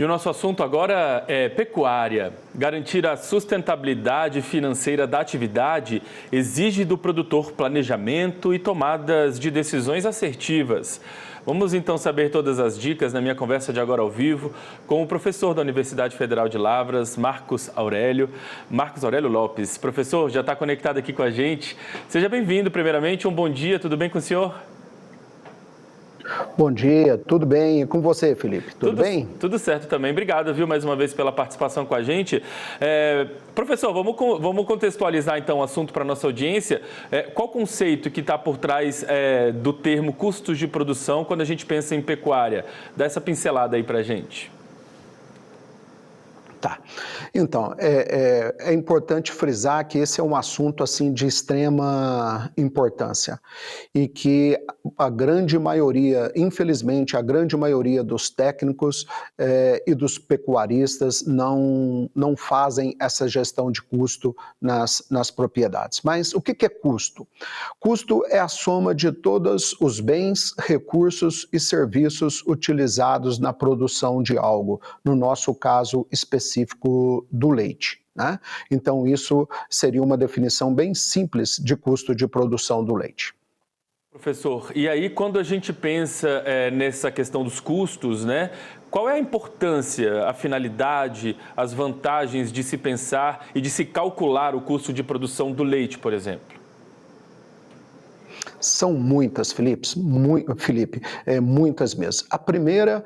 E o nosso assunto agora é pecuária. Garantir a sustentabilidade financeira da atividade exige do produtor planejamento e tomadas de decisões assertivas. Vamos então saber todas as dicas na minha conversa de agora ao vivo com o professor da Universidade Federal de Lavras, Marcos Aurélio Lopes. Professor, já está conectado aqui com a gente. Seja bem-vindo, primeiramente. Um bom dia, tudo bem com o senhor? Bom dia, tudo bem? E com você, Felipe? Tudo bem? Tudo certo também. Obrigado, viu, mais uma vez pela participação com a gente. Professor, vamos contextualizar então o assunto para a nossa audiência. Qual o conceito que está por trás do termo custos de produção quando a gente pensa em pecuária? Dá essa pincelada aí para a gente. Tá. Então, é importante frisar que esse é um assunto assim de extrema importância e que a grande maioria, infelizmente, a grande maioria dos técnicos e dos pecuaristas não fazem essa gestão de custo nas propriedades. Mas o que é custo? Custo é a soma de todos os bens, recursos e serviços utilizados na produção de algo, no nosso caso específico do leite, né? Então, isso seria uma definição bem simples de custo de produção do leite. Professor, e aí quando a gente pensa nessa questão dos custos, né? Qual é a importância, a finalidade, as vantagens de se pensar e de se calcular o custo de produção do leite, por exemplo? São muitas, Felipe, muitas mesmo. A primeira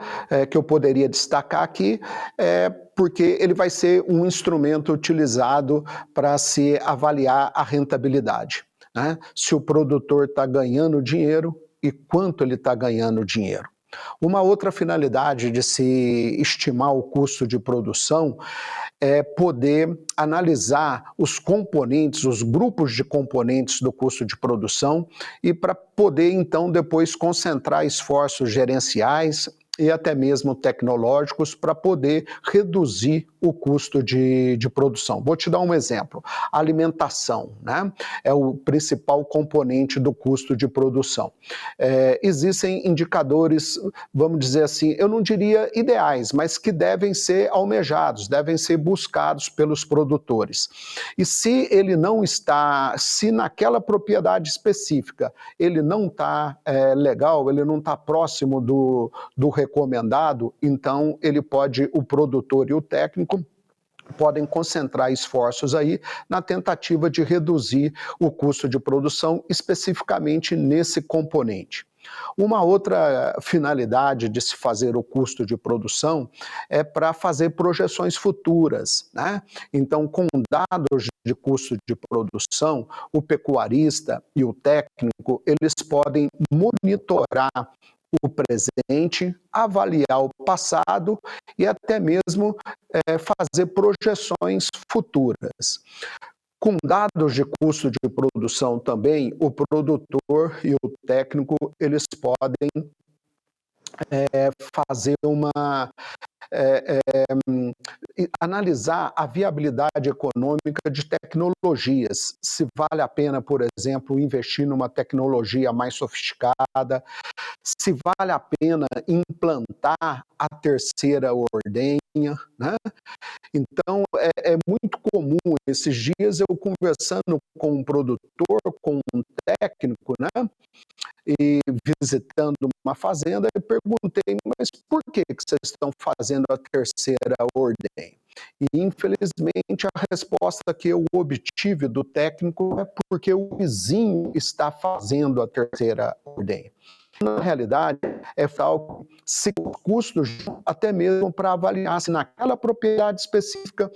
que eu poderia destacar aqui é porque ele vai ser um instrumento utilizado para se avaliar a rentabilidade, né? Se o produtor está ganhando dinheiro e quanto ele está ganhando dinheiro. Uma outra finalidade de se estimar o custo de produção é poder analisar os componentes, os grupos de componentes do custo de produção e para poder, então, depois concentrar esforços gerenciais e até mesmo tecnológicos para poder reduzir o custo de produção. Vou te dar um exemplo. A alimentação, né, é o principal componente do custo de produção. Existem indicadores, vamos dizer assim, eu não diria ideais, mas que devem ser almejados, devem ser buscados pelos produtores. E se ele não está, se naquela propriedade específica ele não está legal, ele não está próximo do recomendado, então o produtor e o técnico podem concentrar esforços aí na tentativa de reduzir o custo de produção, especificamente nesse componente. Uma outra finalidade de se fazer o custo de produção é para fazer projeções futuras, né? Então, com dados de custo de produção, o pecuarista e o técnico, eles podem monitorar o presente, avaliar o passado e até mesmo fazer projeções futuras. Com dados de custo de produção também, o produtor e o técnico, eles podem fazer analisar a viabilidade econômica de tecnologias, se vale a pena, por exemplo, investir numa tecnologia mais sofisticada, se vale a pena implantar a terceira ordenha, né? Então, é muito comum, esses dias eu conversando com um produtor, com um técnico, né? E visitando uma fazenda, eu perguntei, mas por que vocês estão fazendo a terceira ordem? E, infelizmente, a resposta que eu obtive do técnico é porque o vizinho está fazendo a terceira ordem. Na realidade, é algo se custos até mesmo para avaliar se naquela propriedade específica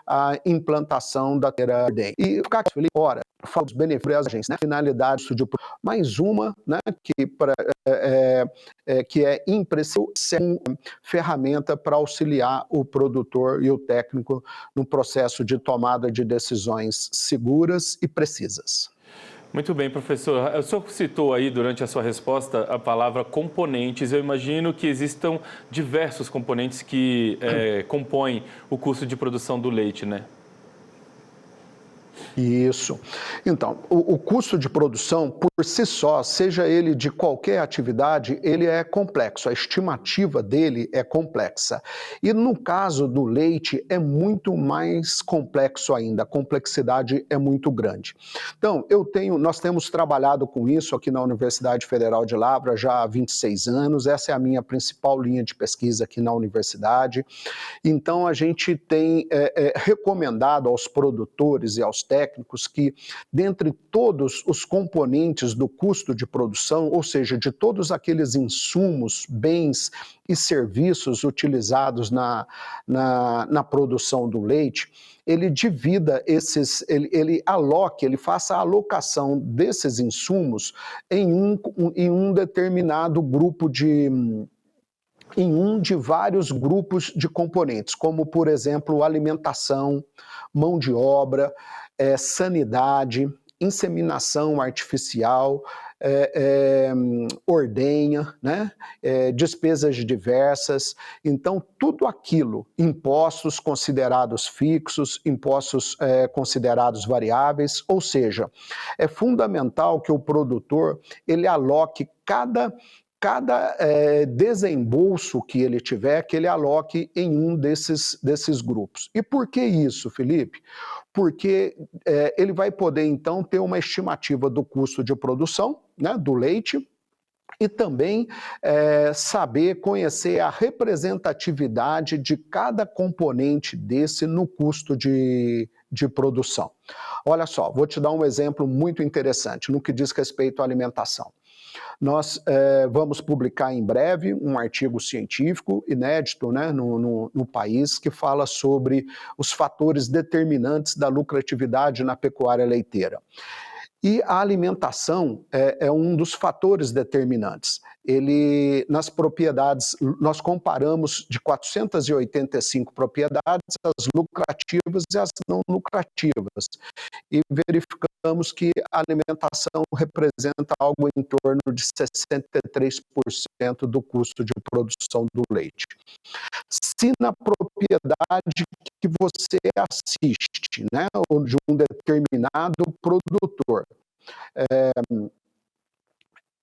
a implantação da terceira ordem. E ficar feliz, ora, fala dos benefícios, né? Finalidade de mais uma, né, que é imprescindível ser uma ferramenta para auxiliar o produtor e o técnico no processo de tomada de decisões seguras e precisas. Muito bem, professor. O senhor citou aí durante a sua resposta a palavra componentes. Eu imagino que existam diversos componentes que compõem o custo de produção do leite, né? Isso. Então, o custo de produção, por si só, seja ele de qualquer atividade, ele é complexo, a estimativa dele é complexa. E no caso do leite, é muito mais complexo ainda, a complexidade é muito grande. Então, nós temos trabalhado com isso aqui na Universidade Federal de Lavra já há 26 anos, essa é a minha principal linha de pesquisa aqui na universidade. Então, a gente tem recomendado aos produtores e aos técnicos que, dentre todos os componentes do custo de produção, ou seja, de todos aqueles insumos, bens e serviços utilizados na produção do leite, ele divida ele faça a alocação desses insumos em um determinado grupo em um de vários grupos de componentes, como, por exemplo, alimentação, mão de obra, sanidade, inseminação artificial, ordenha, né? Despesas diversas. Então, tudo aquilo, impostos considerados fixos, impostos considerados variáveis, ou seja, é fundamental que o produtor ele aloque cada desembolso que ele tiver, que ele aloque em um desses grupos. E por que isso, Felipe? Porque ele vai poder, então, ter uma estimativa do custo de produção, né, do leite, e também conhecer a representatividade de cada componente desse no custo de produção. Olha só, vou te dar um exemplo muito interessante no que diz respeito à alimentação. Nós vamos publicar em breve um artigo científico inédito, né, no país que fala sobre os fatores determinantes da lucratividade na pecuária leiteira. E a alimentação é um dos fatores determinantes. Nas propriedades, nós comparamos de 485 propriedades, as lucrativas e as não lucrativas, e verificamos que a alimentação representa algo em torno de 63% do custo de produção do leite. Se na propriedade que você assiste, né, ou de um determinado produtor,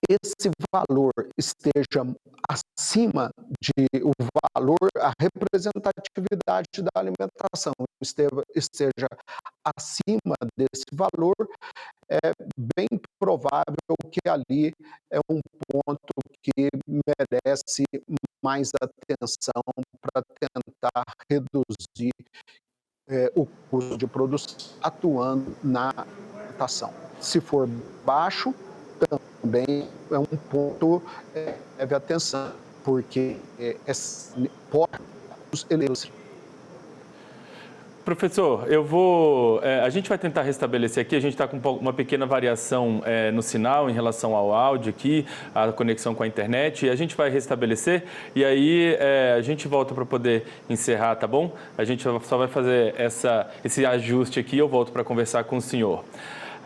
esse valor esteja acima o valor, a representatividade da alimentação esteja acima desse valor, é bem provável que ali é um ponto que merece mais atenção para tentar reduzir o custo de produção atuando na alimentação. Se for baixo, também é um ponto deve atenção, porque pode elevar. Professor, a gente vai tentar restabelecer aqui, a gente está com uma pequena variação no sinal em relação ao áudio aqui, a conexão com a internet, e a gente vai restabelecer e aí a gente volta para poder encerrar, tá bom? A gente só vai fazer esse ajuste aqui e eu volto para conversar com o senhor.